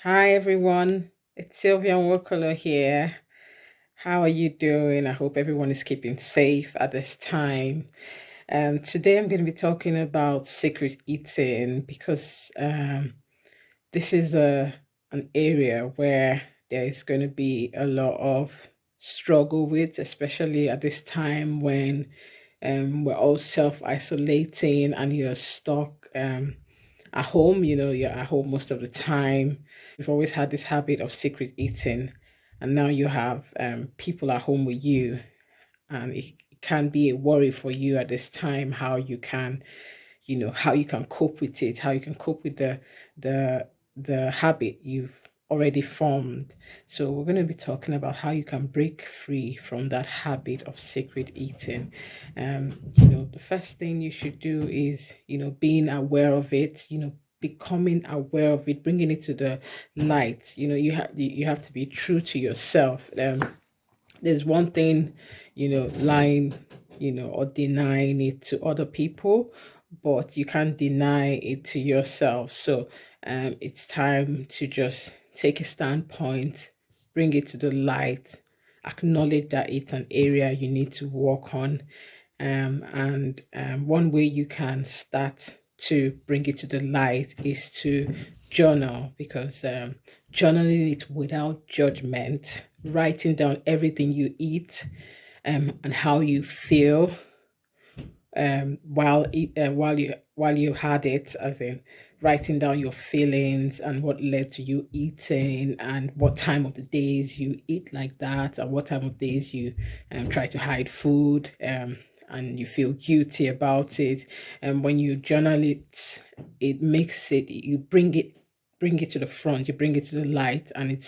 Hi everyone, it's Sylvia Wokolo here. How are you doing? I hope everyone is keeping safe at this time. Today I'm going to be talking about secret eating because this is an area where there is going to be a lot of struggle with, especially at this time when we're all self-isolating and you're stuck at home. You're at home most of the time. You've always had this habit of secret eating, and now you have people at home with you, and it can be a worry for you at this time how you can, how you can cope with it, how you can cope with the the habit you've already formed. So we're going to be talking about how you can break free from that habit of secret eating. The first thing you should do is, being aware of it, becoming aware of it, bringing it to the light. You have to be true to yourself. There's one thing, lying, or denying it to other people, but you can't deny it to yourself. So it's time to just take a standpoint, bring it to the light, acknowledge that it's an area you need to work on. And one way you can start to bring it to the light is to journal, because journaling it without judgment, writing down everything you eat, and how you feel while you had it, as in writing down your feelings and what led to you eating, and what time of the days you eat like that, and what time of days you try to hide food, and you feel guilty about it. And when you journal it, it makes it, you bring it to the front, you bring it to the light, and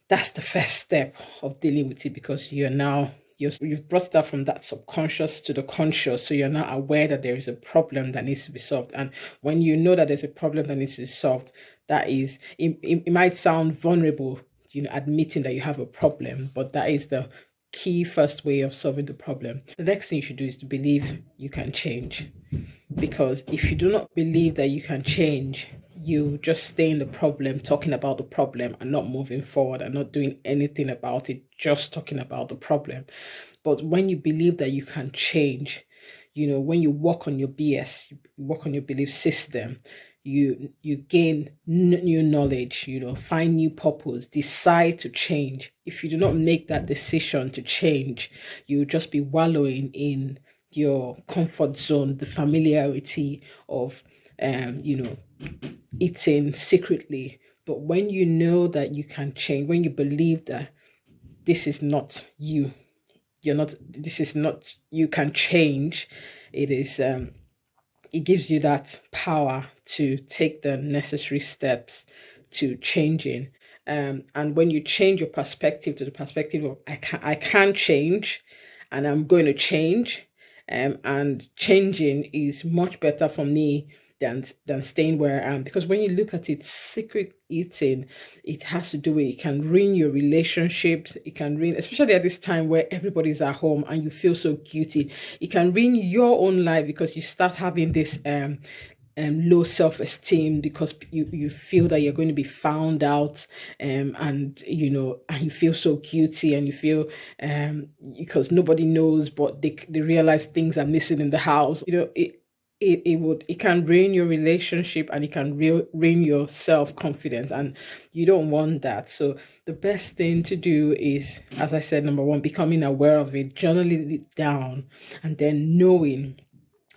that's the first step of dealing with it, because you've brought that from that subconscious to the conscious. So you're now aware that there is a problem that needs to be solved. And when you know that there's a problem that needs to be solved, that is, it might sound vulnerable, admitting that you have a problem, but that is the key first way of solving the problem. The next thing you should do is to believe you can change. Because if you do not believe that you can change, you just stay in the problem, talking about the problem and not moving forward and not doing anything about it, just talking about the problem. But when you believe that you can change, when you work on your BS, you work on your belief system, you gain new knowledge, find new purpose, decide to change. If you do not make that decision to change, you'll just be wallowing in your comfort zone, the familiarity of eating secretly. But when you know that you can change, when you believe that this is not you, this is not, you can change, it is, it gives you that power to take the necessary steps to changing. And when you change your perspective to the perspective of I can change, and I'm going to change, and changing is much better for me than staying where I am. Because when you look at it, secret eating, it has to do with, it can ruin your relationships, it can ruin, especially at this time where everybody's at home and you feel so guilty, it can ruin your own life, because you start having this low self-esteem, because you feel that you're going to be found out, and you feel so guilty, and you feel, because nobody knows, but they realize things are missing in the house. It can ruin your relationship, and it can ruin your self-confidence, and you don't want that. So the best thing to do is, as I said, number one, becoming aware of it, journaling it down, and then knowing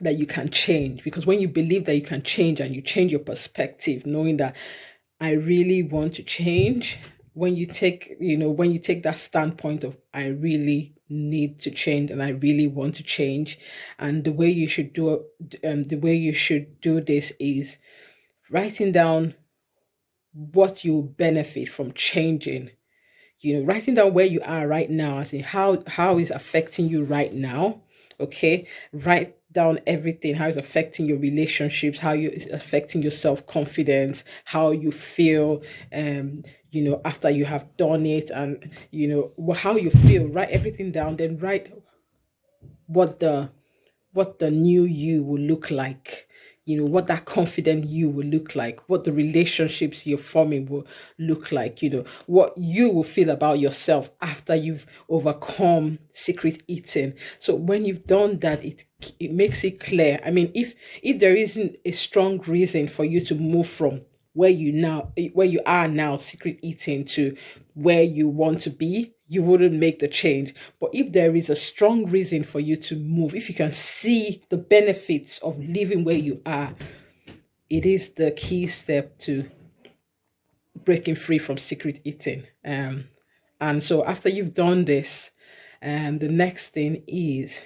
that you can change. Because when you believe that you can change, and you change your perspective, knowing that I really want to change, when you take that standpoint of I really need to change, and I really want to change, and the way you should do this is writing down what you benefit from changing. Writing down where you are right now, as in how is affecting you right now. Okay, write down everything, how it's affecting your relationships, how you it's affecting your self-confidence, how you feel, after you have done it, and how you feel. Write everything down, then write what the what the new you will look like. what that confident you will look like, what the relationships you're forming will look like, what you will feel about yourself after you've overcome secret eating. So when you've done that, it makes it clear. I mean, if there isn't a strong reason for you to move from where you are now, secret eating, to where you want to be, you wouldn't make the change. But if there is a strong reason for you to move, if you can see the benefits of living where you are, it is the key step to breaking free from secret eating. And so after you've done this, the next thing is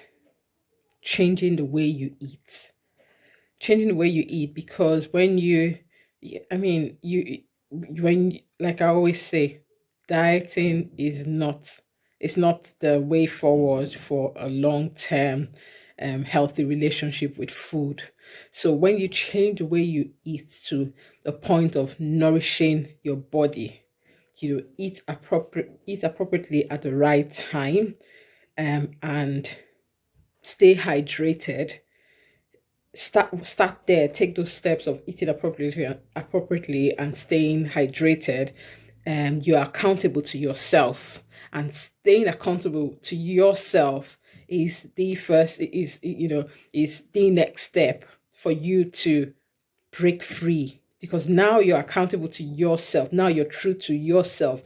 changing the way you eat. Changing the way you eat, because when you, I mean, when, like I always say, dieting is not, it's not the way forward for a long term healthy relationship with food. So when you change the way you eat to the point of nourishing your body, eat appropriately at the right time, and stay hydrated. Start there, take those steps of eating appropriately and staying hydrated, and you're accountable to yourself. And staying accountable to yourself is the first is you know is the next step for you to break free, because now you're accountable to yourself. Now you're true to yourself.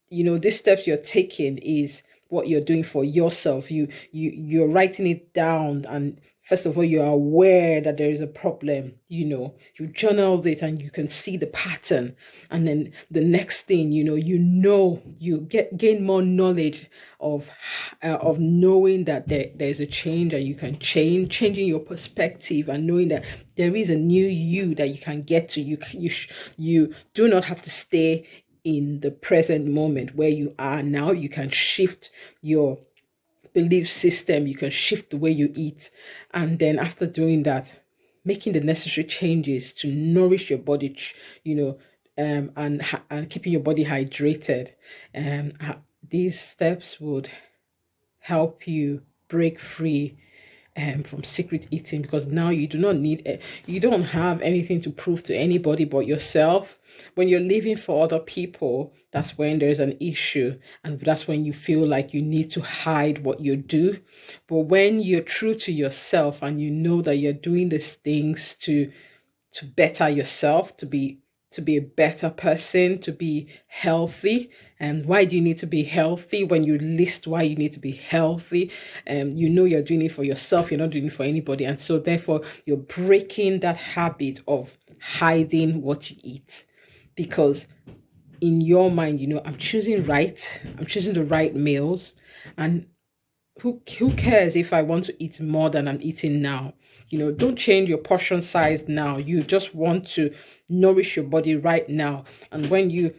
These steps you're taking is what you're doing for yourself. You're writing it down, and first of all, you're aware that there is a problem. You journaled it and you can see the pattern. And then the next thing, you gain more knowledge of knowing that there's a change, and you can changing your perspective, and knowing that there is a new you that you can get to. You do not have to stay in the present moment where you are now. You can shift your belief system, you can shift the way you eat. And then after doing that, making the necessary changes to nourish your body, and keeping your body hydrated. These steps would help you break free from secret eating, because now you don't have anything to prove to anybody but yourself. When you're living for other people, that's when there's an issue, and that's when you feel like you need to hide what you do. But when you're true to yourself and you know that you're doing these things to better yourself, to be a better person, to be healthy. And why do you need to be healthy? When you list why you need to be healthy, you're doing it for yourself, you're not doing it for anybody. And so therefore you're breaking that habit of hiding what you eat, because in your mind, I'm choosing right, I'm choosing the right meals. And who cares if I want to eat more than I'm eating now? Don't change your portion size now. You just want to nourish your body right now. And when you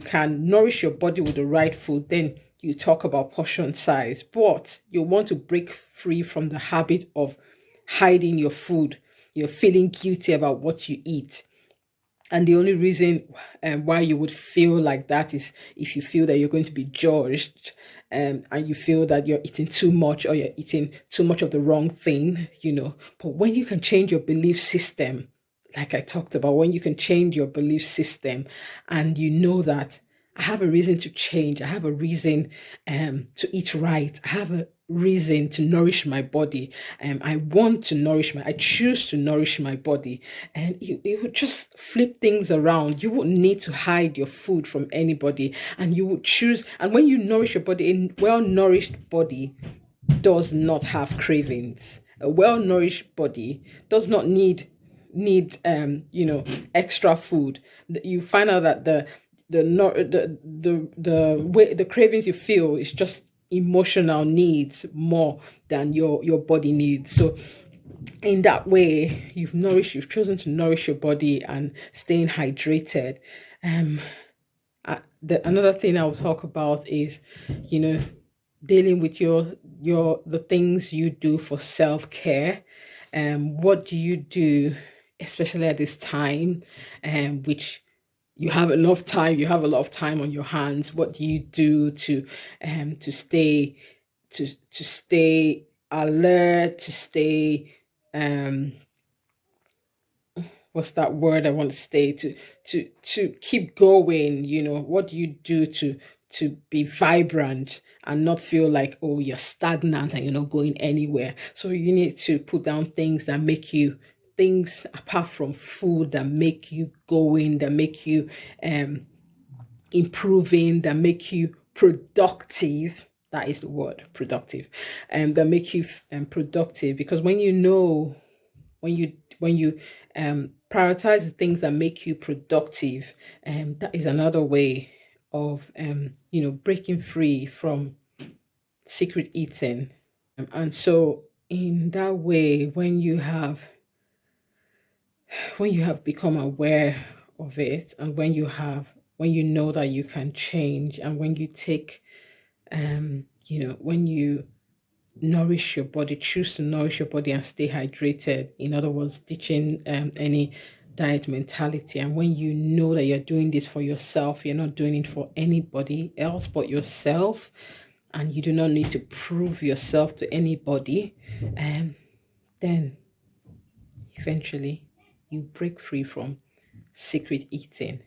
can nourish your body with the right food, then you talk about portion size. But you want to break free from the habit of hiding your food. You're feeling guilty about what you eat. And the only reason why you would feel like that is if you feel that you're going to be judged, and you feel that you're eating too much, or you're eating too much of the wrong thing. But when you can change your belief system, like I talked about, when you can change your belief system, and you know that I have a reason to change, I have a reason to eat right, I have a reason to nourish my body. I choose to nourish my body. And it would just flip things around. You wouldn't need to hide your food from anybody, and you would choose. And when you nourish your body, a well-nourished body does not have cravings. A well-nourished body does not need extra food. You find out that the way the cravings you feel is just emotional needs more than your body needs. So in that way, you've chosen to nourish your body and staying hydrated. Another thing I'll talk about is, dealing with the things you do for self-care. What do you do, especially at this time, which you have enough time, you have a lot of time on your hands. What do you do to stay alert, to stay what's that word I want to say, to keep going. What do you do to be vibrant and not feel like, oh, you're stagnant and you're not going anywhere? So you need to put down things that make you, things apart from food, that make you going, that make you improving, that make you productive. That is the word, productive. And that make you productive, because when you know, when you prioritize the things that make you productive, that is another way of breaking free from secret eating. And so in that way, when you have become aware of it, and when you know that you can change, and when you take when you nourish your body, choose to nourish your body and stay hydrated. In other words, teaching any diet mentality. And when you know that you're doing this for yourself, you're not doing it for anybody else but yourself, and you do not need to prove yourself to anybody, and then eventually you break free from secret eating,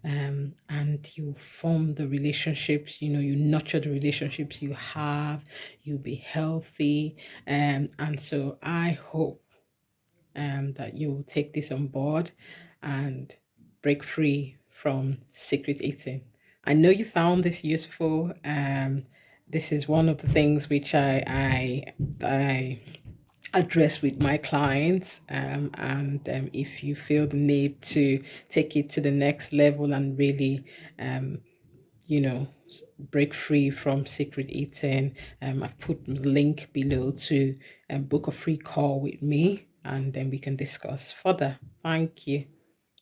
and you form the relationships, you nurture the relationships you have, you be healthy. And so I hope that you will take this on board and break free from secret eating. I know you found this useful. This is one of the things which I address with my clients, and if you feel the need to take it to the next level and really you know break free from secret eating, I've put the link below to book a free call with me, and then we can discuss further. Thank you.